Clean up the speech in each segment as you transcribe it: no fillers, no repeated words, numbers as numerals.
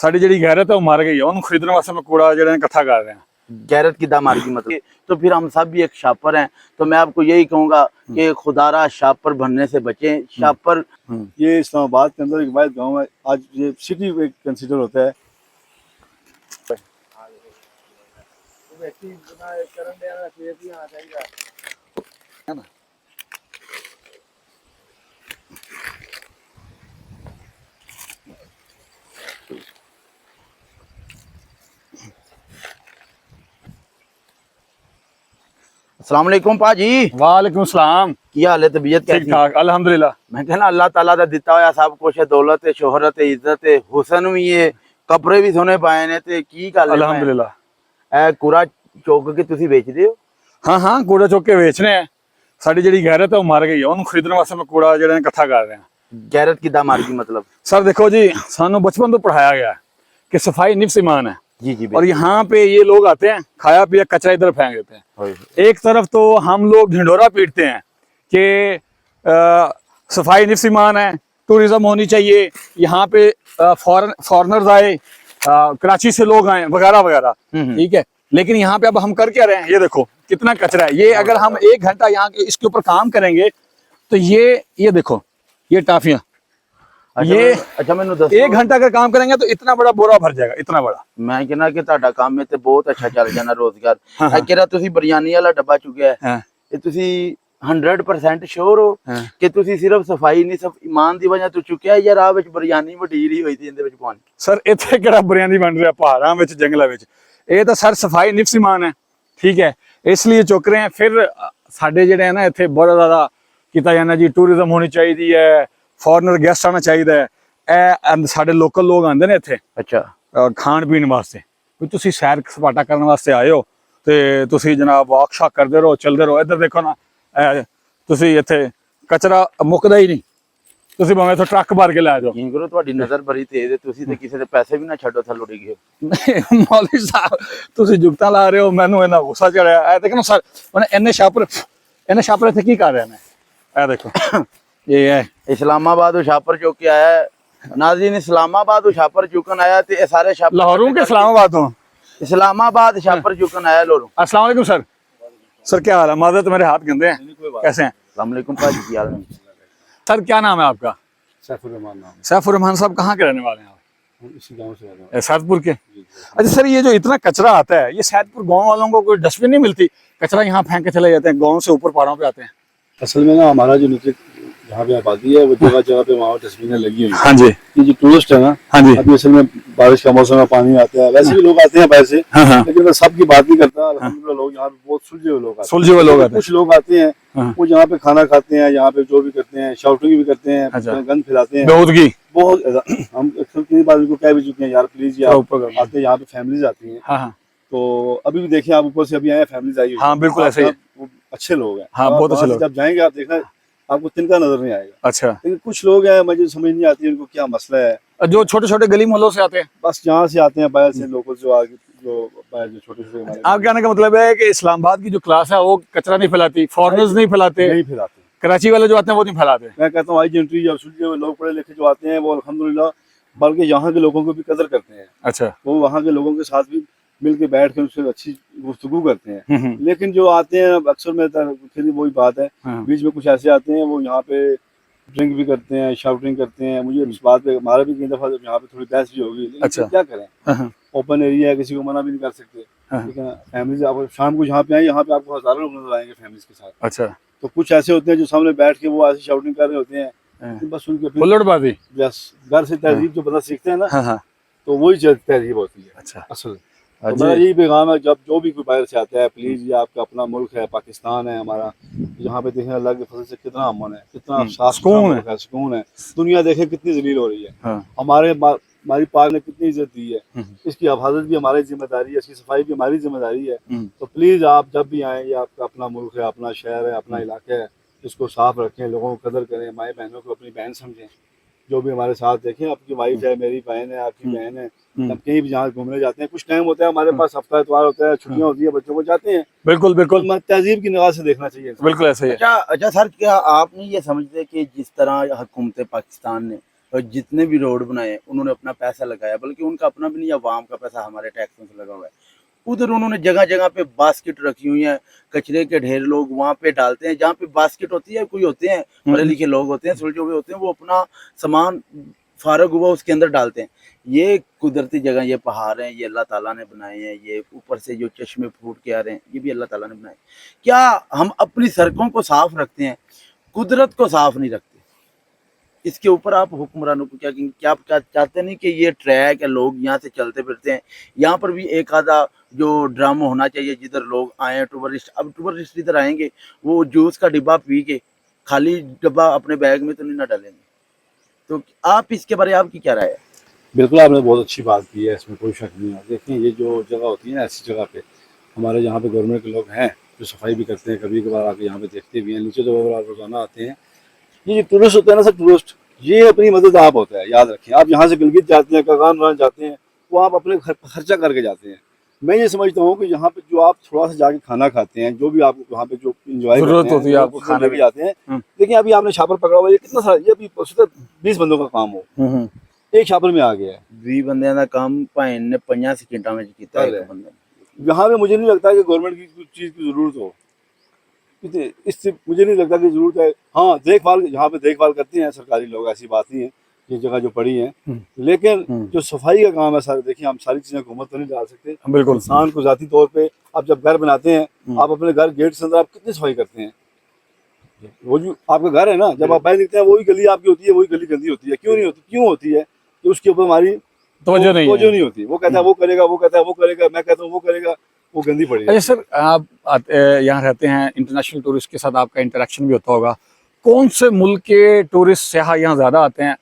ਸਾਡੀ ਜਿਹੜੀ ਗੈਰਤ ਹੈ ਉਹ ਮਰ ਗਈ ਹੈ, ਉਹਨੂੰ ਖਰੀਦਣ ਵਾਸਤੇ ਮੈਂ ਕੂੜਾ ਜਿਹੜਾ ਇਕੱਠਾ कर रहे हैं। गैरत की दाम की मतलब तो फिर हम सब भी एक शापर हैं, तो मैं आपको यही कहूंगा कि खुदारा शापर बनने से बचें। शापर ये इस्लामाबाद के अंदर एक वाहिद गांव है, आज ये सिटी कंसिडर होता है। अस्सलाम वालेकुम पाजी। वालेकुम सलाम। की हाल है, तबीयत ठीक कैसी? ठाक अल्हम्दुलिल्लाह। मैं कहना अल्लाह ताला दा दिता होया सब कुछ है, दौलत है, शोहरत है, इज्जत है, हुसन भी है, कपड़े भी सोने पाए ने ते की गल है अल्हम्दुलिल्लाह। ए कूड़ा चौक के तुसी बेचदे हो? हाँ हाँ कूड़ा चुक के बेचने हैं। साडी ਜਿਹੜੀ ਗੈਰਤ ਹੈ ਉਹ ਮਰ ਗਈ ਹੈ, ਉਹਨੂੰ ਖਰੀਦਣ ਵਾਸਤੇ ਮੈਂ ਕੂੜਾ ਜਿਹੜਾ ਇਕੱਠਾ कर रहे हैं। गैरत की दाम की मतलब सर देखो जी, सानू बचपन तो पढ़ाया गया है कि सफाई निफ्स ईमान है, जी जी और यहाँ पे ये लोग आते हैं, खाया पिया कचरा इधर फेंक देते हैं। एक तरफ तो हम लोग ढिंढोरा पीटते हैं कि सफाई निफ्स ईमान है, टूरिज्म होनी चाहिए, यहाँ पे फॉरेनर्स आए, कराची से लोग आए वगैरह वगैरह, ठीक है। लेकिन यहाँ पे अब हम कर क्या रहे हैं, ये देखो कितना कचरा है। ये अगर हम 1 घंटा यहाँ के इसके ऊपर काम करेंगे तो ये देखो ये टाफियां, ये अच्छा मैंने दस 1 घंटा अगर काम करेंगे तो इतना बड़ा बोरा भर जाएगा, इतना बड़ा। मैं कहना कि ਤੁਹਾਡਾ ਕੰਮ ਹੈ ਤੇ ਬਹੁਤ ਅੱਛਾ ਚੱਲ ਜਾਣਾ ਰੋਜ਼ਗਾਰ। हाँ, हाँ। ਇਹ ਕਿਹੜਾ ਤੁਸੀਂ ਬਿਰਿਆਨੀ ਵਾਲਾ ਡੱਬਾ ਚੁੱਕਿਆ ਹੈ, हाँ, ਇਹ ਤੁਸੀਂ 100% श्योर हो हाँ। ਕਿ ਤੁਸੀਂ ਸਿਰਫ ਸਫਾਈ ਨਹੀਂ ਸਿਰਫ ਈਮਾਨ ਦੀ ਵਜ੍ਹਾ ਤੋਂ ਚੁੱਕਿਆ ਜਾਂ ਰਾਹ ਵਿੱਚ ਬਿਰਿਆਨੀ ਵਢੀਰ ਹੀ ਹੋਈ ਸੀ ਇਹਦੇ ਵਿੱਚ ਪਾਣੀ? सर इतने ਕਿਹੜਾ ਬਿਰਿਆਨੀ ਬਣ ਰਿਹਾ ਪਹਾੜਾਂ ਵਿੱਚ ਜੰਗਲਾਂ ਵਿੱਚ, ਇਹ ਤਾਂ ਸਰ ਸਫਾਈ ਨਿਫਸ ਈਮਾਨ ਹੈ, ਠੀਕ ਹੈ। ਇਸ ਲਈ ਚੁੱਕ ਰਹੇ हैं। ਫਿਰ ਸਾਡੇ ਜਿਹੜੇ ਹੈ ਨਾ ਇੱਥੇ ਬਹੁਤ ਜ਼ਿਆਦਾ ਕੀਤਾ ਜਾਂਦਾ ਜੀ, ਟੂਰਿਜ਼ਮ ਹੋਣੀ ਚਾਹੀਦੀ ਹੈ, ਫੋਰਨਰ ਗੈਸਟ ਆਣਾ ਚਾਹੀਦਾ ਹੈ। ਇਹ ਸਾਡੇ ਲੋਕਲ ਲੋਕ ਆਉਂਦੇ ਨੇ ਇੱਥੇ ਅੱਛਾ ਖਾਣ ਪੀਣ ਵਾਸਤੇ, ਵੀ ਤੁਸੀਂ ਸੈਰ ਸਪਾਟਾ ਕਰਨ ਵਾਸਤੇ ਆਏ ਹੋ ਤੇ ਤੁਸੀਂ ਜਨਾਬ ਵਾਕ ਸ਼ਾਕ ਕਰਦੇ ਰਹੋ, ਚੱਲਦੇ ਰਹੋ। ਇੱਧਰ ਦੇਖੋ ਨਾ, ਤੁਸੀਂ ਇੱਥੇ ਕਚਰਾ ਮੁੱਕਦਾ ਹੀ ਨਹੀਂ, ਤੁਸੀਂ ਭਾਵੇਂ ਇੱਥੋਂ ਟਰੱਕ ਭਰ ਕੇ ਲੈ ਜਾਓ। ਯਕੀਨ ਕਰੋ ਤੁਹਾਡੀ ਨਜ਼ਰ ਬੜੀ ਤੇਜ਼ ਹੈ, ਤੁਸੀਂ ਤੇ ਕਿਸੇ ਦੇ ਪੈਸੇ ਵੀ ਨਾ ਛੱਡੋ ਥੱਲੋਂ ਡਿੱਗੇ। ਮੌਲਵੀ ਸਾਹਿਬ ਤੁਸੀਂ ਜੁਗਤਾਂ ਲਾ ਰਹੇ ਹੋ, ਮੈਨੂੰ ਇਹਨਾਂ ਗੁੱਸਾ ਚੜਿਆ। ਇਹ ਦੇਖੋ ਸਰ, ਹੁਣ ਇਹਨੇ ਛਾਪਰ ਇੱਥੇ ਕੀ ਕਰ ਰਹੇ ਨੇ, ਇਹ ਦੇਖੋ ਇਹ ਹੈ इस्लामाबाद शापर चौक के आया है नाज़रीन, इस्लामाबाद शापर चुकन आया ते ये सारे शापर लाहौरों के इस्लामाबाद हो। इस्लामाबाद शापर चुकन आया लोरू। अस्सलाम वालेकुम सर। सर क्या हाल है? मादर तो मेरे हाथ गंदे हैं, कैसे हैं? अस्सलाम वालेकुम पाजी, की हाल है? सर क्या नाम है आपका? सैफुर रहमान नाम सैफुर रहमान साहब कहाँ के रहने वाले हैं? है, इसी गांव से रहता हूं। सैदपुर के। अच्छा सर, ये जो इतना कचरा आता है, ये सैदपुर गाँव वालों को कोई डस्टबिन नहीं मिलती? कचरा यहाँ फेंक के चले जाते हैं, गाँव से ऊपर पहाड़ों पे आते हैं। असल में ना हमारा जो नीचे जहाँ पे आबादी है वो जगह जगह पे वहाँ डस्टबिन लगी हुई है। हाँ जी। ये जो टूरिस्ट है ना, हाँ जी। अभी असल में बारिश का मौसम है, पानी आता है, वैसे भी लोग आते हैं पैसे, हाँ हाँ। लेकिन मैं सबकी बात नहीं करता। अल्हम्दुलिल्लाह लोग यहाँ पे बहुत सुलझे हुए लोग आते हैं। सुलझे हुए लोग आते हैं। कुछ लोग आते हैं हाँ। वो यहाँ पे खाना खाते हैं, यहाँ पे जो भी करते हैं, शाउटिंग भी करते हैं, अच्छा। गंद फैलाते हैं बेहूदगी। बहुत ज्यादा। हम अक्सर कितनी बार उनको कह भी चुके हैं, यार प्लीज यार ऊपर कर। आते हैं, यहाँ पे फैमिलीज आती हैं। हाँ हाँ तो अभी भी देखिए आप ऊपर से अभी आए, फैमिलीज आई हुई हाँ, हैं। बिल्कुल ऐसे ही है। वो अच्छे लोग हैं। हाँ, आप बहुत अच्छे वहाँ से लोग। जब जाएंगे आप देखना आपको तिनका नजर नहीं आएगा। अच्छा। लेकिन कुछ लोग हैं मुझे समझ नहीं आती उनको क्या मसला है। जो छोटे छोटे गली मोहल्लों से आते हैं, बस यहाँ से आते हैं बाहर से, लोकल जो आगे जो बाहर जो छोटे छोटे हमारे आप कहने का मतलब है कि इस्लामाबाद की जो क्लास है वो कचरा नहीं फैलाती, फॉरेनर्स नहीं फैलाते, नहीं फैलाते। कराची वाले जो आते हैं वो नहीं फैलाते। मैं कहता हूँ आई एंट्री जब सुलझे हुए लोग पढ़े लिखे जो आते हैं वो अल्हम्दुलिल्लाह बल्कि यहाँ के लोगों को भी कदर करते हैं। अच्छा। वो वहाँ के लोगों के साथ भी मिल के बैठ कर उससे अच्छी गुफ्तगू करते हैं। हम्म। लेकिन जो आते हैं अक्सर में फिर वही बात है, हाँ। बीच में कुछ ऐसे आते हैं वो यहाँ पे ड्रिंक भी करते हैं, शाउटिंग करते हैं। मुझे इस बात पे हमारा भी कई दफा जब यहाँ पे थोड़ी बहस भी होगी, लेकिन अच्छा। क्या करें, हाँ ओपन एरिया है, किसी को मना भी नहीं कर सकते। हाँ। लेकिन फैमिली आप शाम को यहाँ पे आए, यहाँ पे आपको हजारों लोग नजर आएंगे फैमिलीज के साथ। अच्छा। तो कुछ ऐसे होते हैं जो सामने बैठ के वो ऐसी शाउटिंग कर रहे होते हैं, हाँ। तो बस उनके हुल्लड़बाजी। बस घर से तहजीब जो बंदा सीखते हैं ना, हाँ हाँ। तो वही तहजीब होती है अच्छा। असल। हाँ तो जी। मेरा यही पैगाम है, जब जो भी कोई बाहर से आता है, प्लीज ये आपका अपना मुल्क है, पाकिस्तान है हमारा, यहाँ पे देखें अल्लाह के फजल से कितना अमन है, कितना साफ सुकून है, सुकून है। दुनिया देखे कितनी जलील हो रही है, हाँ। हमारी पाक ने कितनी इज्जत दी है, हम्म। इसकी हिफाजत भी हमारी जिम्मेदारी है, इसकी सफाई भी हमारी जिम्मेदारी है। हम्म। तो प्लीज आप जब भी आए, ये आपका अपना मुल्क है, अपना शहर है, अपना इलाका है, इसको साफ रखें, लोगों को कदर करें, माए बहनों को अपनी बहन समझें। जो भी हमारे साथ देखें, आपकी वाइफ है, मेरी बहन है, आपकी बहन है, हम कहीं भी जहाँ घूमने जाते हैं, कुछ टाइम होता है हमारे पास, हफ्ता इतवार होता है, छुट्टियां होती है, बच्चों को जाते हैं, बिल्कुल बिल्कुल तो तहजीब की निगाह से देखना चाहिए। बिल्कुल ऐसे ही है। अच्छा सर, क्या आप नहीं ये समझते कि जिस तरह हुकूमत पाकिस्तान ने और जितने भी रोड बनाए उन्होंने अपना पैसा लगाया, बल्कि उनका अपना भी नहीं, अवाम का पैसा हमारे टैक्सों से लगा हुआ है। उधर उन्होंने जगह जगह पे बास्केट रखी हुई है, कचरे के ढेर लोग वहाँ पे डालते हैं। जहाँ पे बास्केट होती है, कोई होते हैं पढ़े लिखे लोग होते हैं, सुलझे हुए होते हैं, वो अपना सामान फारग हुआ उसके अंदर डालते हैं। ये कुदरती जगह, ये पहाड़ हैं, ये अल्लाह ताला ने बनाए हैं। ये ऊपर से जो चश्मे फूट के आ रहे हैं, ये भी अल्लाह ताला ने बनाए। क्या हम अपनी सड़कों को साफ रखते हैं, कुदरत को साफ नहीं रखते? इसके ऊपर आप हुक्मरानों को क्या कहेंगे? क्या आप क्या चाहते नहीं कि ये ट्रैक है, लोग यहाँ से चलते फिरते हैं, यहाँ पर भी एक आधा जो ड्रामा होना चाहिए जिधर लोग आए टूरिस्ट। अब टूरिस्ट इधर आएंगे, वो जूस का डिब्बा पी के खाली डिब्बा अपने बैग में तो नहीं ना डालेंगे। तो आप इसके बारे में आपकी क्या राय है? बिल्कुल, आपने बहुत अच्छी बात की है, इसमें कोई शक नहीं है। देखिए, ये जो जगह होती है ना, ऐसी जगह पे हमारे यहाँ पे गवर्नमेंट के लोग हैं जो सफाई भी करते हैं, कभी कभार आके यहाँ पे देखते भी हैं। नीचे तो वो रोजाना आते हैं। ये जो टूरिस्ट होता है ना सर, टूरिस्ट ये अपनी मदद आप होता है, याद रखें। आप यहाँ से गिलगित जाते हैं, कागान जाते हैं, वो आप अपने खर्चा करके जाते हैं। मैं ये समझता हूँ कि यहाँ पे जो आप थोड़ा सा जाके खाना खाते हैं, जो भी आप वहाँ पे जो इंजॉय जरूरत होती है आपको खाने के जाते हैं। देखिए, अभी आपने छापर पकड़ा हुआ है, ये कितना सारा, ये अभी 20 बंदों का काम हो, एक छापर में आ गया है। 20 बंदे का काम भाइन ने 50 सेकंडा में किया है एक बंदे। यहाँ पे मुझे नहीं लगता कि गवर्नमेंट की कुछ चीज़ की ज़रूरत हो, इससे मुझे नहीं लगता कि ज़रूरत है। हाँ, देखभाल यहाँ पे देखभाल करते हैं सरकारी लोग, ऐसी बात नहीं है, ये जगह जो पड़ी है। लेकिन जो सफाई का काम है सर, देखिए हम सारी चीज़ें हुकूमत तो नहीं डाल सकते। बिल्कुल, इंसान को ज़ाती तौर पे आप जब घर बनाते हैं, आप अपने घर गेट से अंदर आप कितनी सफाई करते हैं? वो जो आपका घर है ना, जब आप बाहर निकलते हैं, वही गली आपकी होती है, वही गली गंदी होती है। क्यों नहीं होती? क्यों होती है कि उसके ऊपर हमारी तवज्जो नहीं होती। वो कहता है वो करेगा, वो कहता है वो करेगा, मैं कहता हूँ वो करेगा, वो गंदी पड़ी है। अच्छा सर, आप यहाँ रहते हैं, इंटरनेशनल टूरिस्ट के साथ आपका इंटरेक्शन भी होता होगा। कौन से मुल्क के टूरिस्ट सयाह यहाँ ज्यादा आते हैं?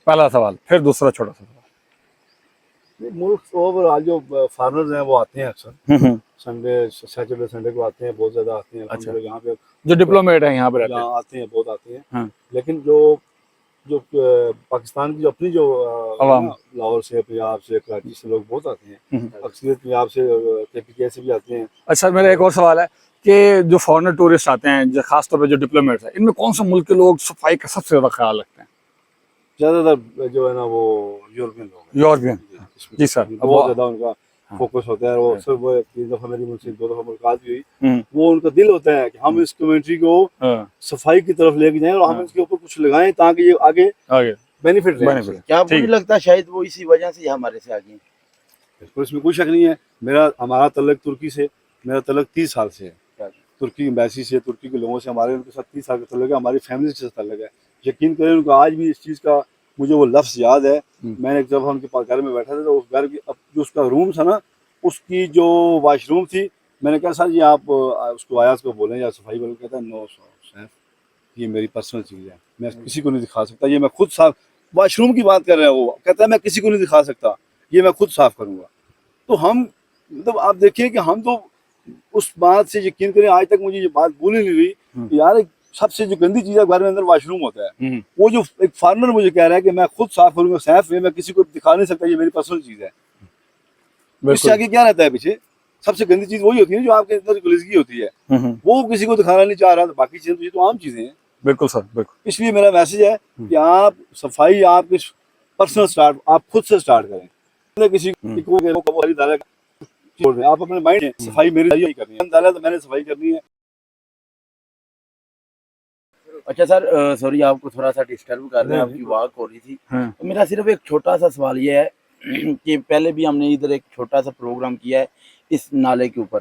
पहला सवाल, फिर दूसरा छोटा सा सवाल। मुल्क ओवरऑल जो फॉरेनर्स हैं वो आते हैं अक्सर, संडे सैटरडे संडे को आते हैं, बहुत ज्यादा आते हैं। अच्छा। यहाँ पे जो डिप्लोमेट है यहाँ पे रहते हैं, आते हैं, बहुत आते हैं। हाँ। लेकिन जो जो पाकिस्तान की जो अपनी जो लाहौर से, पंजाब से, कराची से लोग बहुत आते हैं। अक्सरियत पंजाब से, KPK से भी आते हैं। अच्छा, मेरा एक और सवाल है कि जो फॉरेनर टूरिस्ट आते हैं, जो खासतौर पे जो डिप्लोमेट्स हैं, इनमें कौन सा मुल्क के लोग सफाई का सबसे ज्यादा ख्याल रखते हैं? ज्यादातर जो है ना वो यूरोपियन लोग हैं। यूरोपियन, जी सर, बहुत ज्यादा उनका फोकस होता है। वो अक्सर वो 3 दफा मेरी मुझसे 2 दफा मुलाकात भी हुई। वो उनका दिल होता है कि हम इस कम्युनिटी को सफाई की तरफ लेके जाएं और हम इसके ऊपर कुछ लगाएं ताकि ये आगे बेनिफिट रहे। क्या आपको नहीं लगता शायद वो इसी वजह से हमारे से आगे? बिल्कुल, इसमें कोई शक नहीं है। हमारा तल्लक तुर्की से, मेरा तल्लक 30 साल से है। तुर्की एम्बेसी से, तुर्की के लोगों से हमारे उनके साथ 30 साल का तल्लक है। हमारी फैमिली से तल्लक है। यकीन करें, उनका आज भी इस चीज़ का मुझे वो लफ्ज़ याद है। मैंने जब उनके पास घर में बैठा था, तो उस घर की जो उसका रूम था ना, उसकी जो वाशरूम थी, मैंने कहा सर जी आप उसको आयाज को बोलें या सफाई वाले। कहता है नो सर, ये मेरी पर्सनल चीज़ है, मैं किसी को नहीं दिखा सकता, ये मैं खुद साफ। वाशरूम की बात कर रहे हैं वो, कहता है मैं किसी को नहीं दिखा सकता, ये मैं खुद साफ करूँगा। तो हम मतलब आप देखिए कि हम तो उस बात से यकीन करें, आज तक मुझे ये बात भूल ही नहीं रही कि यार सबसे जो गंदी चीज़ है घर में अंदर वाशरूम होता है। वो जो एक फॉरेनर मुझे कह रहा है कि मैं खुद साफ करूँगा, सैफ है, मैं किसी को दिखा नहीं सकता, ये मेरी पर्सनल चीज़ है। इससे आगे क्या रहता है पीछे? सबसे गंदी चीज़ वही होती है जो आपके अंदर गुलिजगी होती है, वो किसी को दिखाना नहीं चाह रहा। तो बाकी चीज़ें तो ये तो आम चीज़ें हैं। बिल्कुल सर, बिल्कुल। इसलिए मेरा मैसेज है कि आप सफाई आपके पर्सनल स्टार्ट, आप खुद से स्टार्ट करें। किसी को आप अपने माइंड में सफाई मेरी करनी है, तो मैंने सफाई करनी है। अच्छा सर, सॉरी आपको थोड़ा सा डिस्टर्ब कर रहे हैं, आपकी वॉक हो रही थी। तो मेरा सिर्फ एक छोटा सा सवाल ये है कि पहले भी हमने इधर एक छोटा सा प्रोग्राम किया है इस नाले के ऊपर।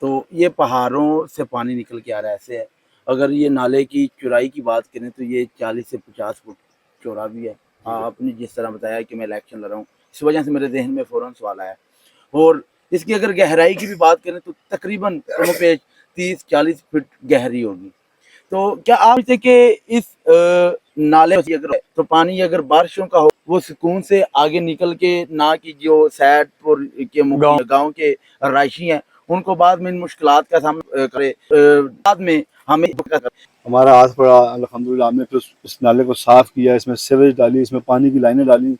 तो ये पहाड़ों से पानी निकल के आ रहा है, ऐसे है। अगर ये नाले की चौड़ाई की बात करें तो ये 40 से 50 फुट चौड़ा भी है। आपने जिस तरह बताया कि मैं इलेक्शन लड़ रहा हूँ, इस वजह से मेरे जहन में फ़ौरन सवाल आया। और इसकी अगर गहराई की भी बात करें तो तकरीबन 30-40 फुट गहरी होगी। तो क्या आप कहते कि इस नाले से अगर तो पानी अगर बारिशों का हो, वो सुकून से आगे निकल के, ना कि जो सैदपुर के गांव के रायशी हैं उनको बाद में इन मुश्किलात का सामना करे, बाद में हमें हमारा हाथ पड़ा। अल्हम्दुलिल्लाह हमने फिर इस नाले को साफ किया, इसमें सीवेज डाली, इसमें पानी की लाइनें डाली,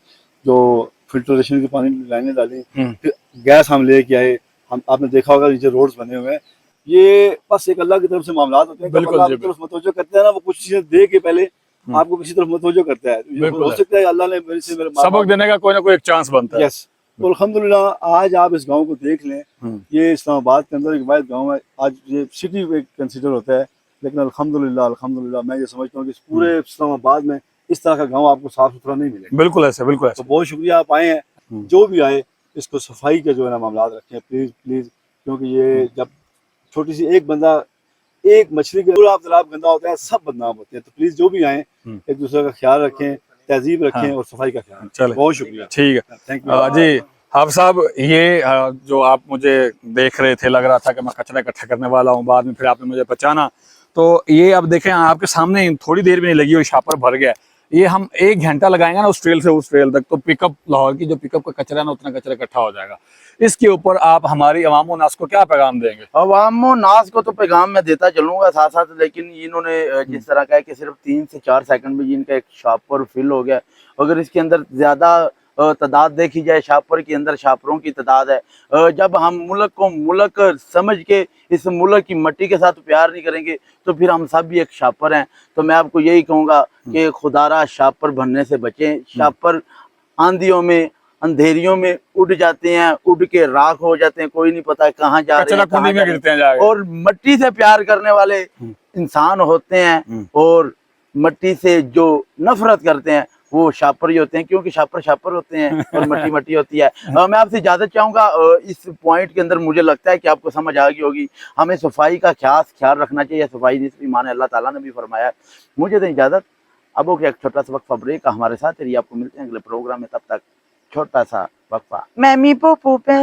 जो फिल्ट्रेशन की पानी की लाइनें डाली, फिर गैस हम लेके आए। हम आपने देखा होगा नीचे रोड्स बने हुए हैं। ये बस एक अल्लाह की तरफ से मामला होते हैं। अल्लाह की तरफ मतवज्जो करते हैं ना, वो कुछ चीज़ें दे के पहले आपको किसी तरफ मतवजो करता है। ये बिल्कुल हो है। सकता है अल्लाह ने मेरे से मेरे माँ सबक देने का कोई ना कोई एक चांस बनता है। यस। तो अल्हम्दुलिल्लाह आज आप इस गांव को देख लें, ये इस्लामाबाद के अंदर एक वाहिद गांव है। आज ये सिटी कंसिडर होता है, लेकिन अल्हम्दुलिल्लाह मैं ये समझता हूँ कि इस पूरे इस्लामाबाद में इस तरह का गांव आपको साफ सुथरा नहीं मिलेगा। बिल्कुल ऐसे, बिल्कुल तो ऐसे। बहुत शुक्रिया आप आए हैं। जो भी आए इसको सफाई के जो है ना मामलात रखें प्लीज प्लीज, क्योंकि ये जब छोटी सी एक बंदा एक मछली के पूरा तालाब गंदा होता है, सब बदनाम होते हैं। तो प्लीज जो भी आए एक दूसरे का ख्याल रखें, तहजीब रखें हाँ। और सफाई का ख्याल रखें। चले, बहुत शुक्रिया, ठीक है। थैंक यू जी हाफिज साहब, ये जो आप मुझे देख रहे थे, लग रहा था कि मैं कचरा इकट्ठा करने वाला हूँ, बाद में फिर आपने मुझे पहचाना। तो ये अब देखें आपके सामने थोड़ी देर भी नहीं लगी और शापर भर गया। ये हम 1 घंटा लगाएंगे ना उस ट्रेल से उस ट्रेल तक, तो पिकअप लाहौर की जो पिकअप का कचरा है ना, उतना कचरा इकट्ठा हो जाएगा। इसके ऊपर आप हमारी अवाम नास को क्या पैगाम देंगे? अवाम नास को तो पैगाम मैं देता चलूंगा साथ साथ, लेकिन इन्होंने जिस तरह का है कि सिर्फ 3 से 4 सेकंड में इनका एक शापर फिल हो गया। अगर इसके अंदर ज्यादा तादाद देखी जाए, शापर के अंदर शापरों की तादाद है। जब हम मुल्क को मुल्क समझ के इस मुल्क की मट्टी के साथ प्यार नहीं करेंगे तो फिर हम सब भी एक शापर हैं। तो मैं आपको यही कहूँगा कि खुदारा शापर बनने से बचें। शापर आंधियों में अंधेरियों में उड़ जाते हैं, उड़ के राख हो जाते हैं, कोई नहीं पता कहाँ जा रहे कचरा हैं, कुंडी कहाँ में जा रहे गिरते हैं हैं। जाके। और मट्टी से प्यार करने वाले इंसान होते हैं और मट्टी से जो नफरत करते हैं वो शापर ही होते हैं, क्योंकि शापर शापर होते हैं और मट्टी मट्टी होती है। मैं आपसे इजाजत चाहूंगा। इस पॉइंट के अंदर मुझे लगता है कि आपको समझ आ गई होगी। हमें सफाई का ख्याल रखना चाहिए। सफाई निस्फ़ ईमान है, अल्लाह ताला ने भी फरमाया है। मुझे दें इजाजत। अब ओके, एक छोटा सा वक्फा ब्रेक का हमारे साथ रहिए। आपको मिलते हैं अगले प्रोग्राम में, तब तक छोटा सा वक्फा। मैमी पोपो पे